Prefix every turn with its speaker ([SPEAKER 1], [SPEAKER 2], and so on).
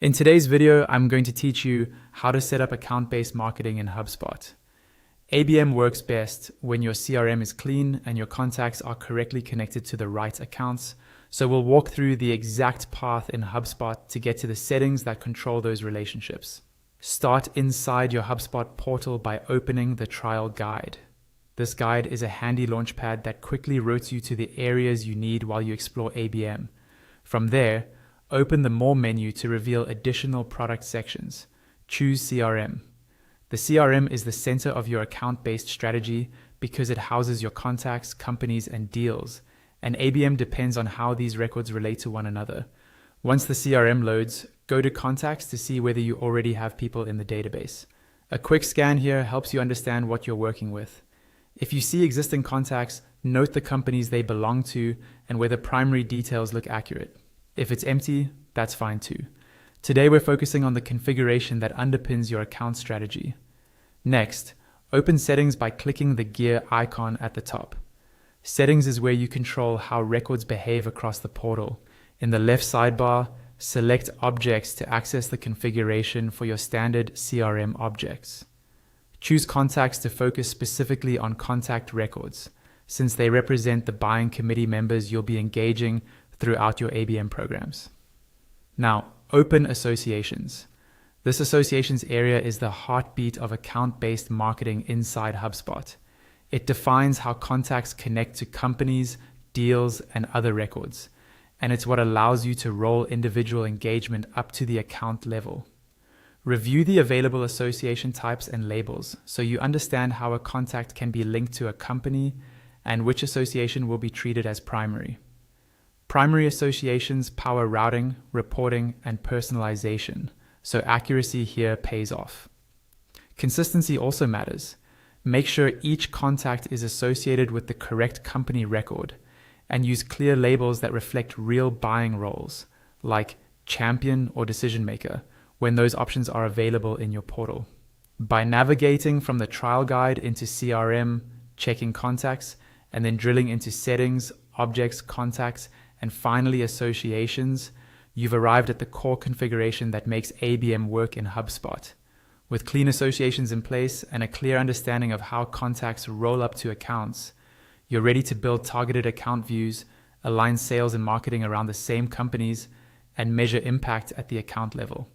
[SPEAKER 1] In today's video, I'm going to teach you how to set up account-based marketing in HubSpot. ABM works best when your CRM is clean and your contacts are correctly connected to the right accounts. So we'll walk through the exact path in HubSpot to get to the settings that control those relationships. Start inside your HubSpot portal by opening the trial guide. This guide is a handy launchpad that quickly routes you to the areas you need while you explore ABM. From there, open the More menu to reveal additional product sections. Choose CRM. The CRM is the center of your account-based strategy because it houses your contacts, companies, and deals, and ABM depends on how these records relate to one another. Once the CRM loads, go to Contacts to see whether you already have people in the database. A quick scan here helps you understand what you're working with. If you see existing contacts, note the companies they belong to and whether primary details look accurate. If it's empty, that's fine too. Today we're focusing on the configuration that underpins your account strategy. Next, open Settings by clicking the gear icon at the top. Settings is where you control how records behave across the portal. In the left sidebar, select Objects to access the configuration for your standard CRM objects. Choose Contacts to focus specifically on contact records, since they represent the buying committee members you'll be engaging throughout your ABM programs. Now, open Associations. This associations area is the heartbeat of account-based marketing inside HubSpot. It defines how contacts connect to companies, deals, and other records, and it's what allows you to roll individual engagement up to the account level. Review the available association types and labels so you understand how a contact can be linked to a company and which association will be treated as primary. Primary associations power routing, reporting, and personalization, so accuracy here pays off. Consistency also matters. Make sure each contact is associated with the correct company record, and use clear labels that reflect real buying roles, like champion or decision maker, when those options are available in your portal. By navigating from the trial guide into CRM, checking contacts, and then drilling into settings, objects, contacts, and finally associations, you've arrived at the core configuration that makes ABM work in HubSpot. With clean associations in place and a clear understanding of how contacts roll up to accounts, you're ready to build targeted account views, align sales and marketing around the same companies, and measure impact at the account level.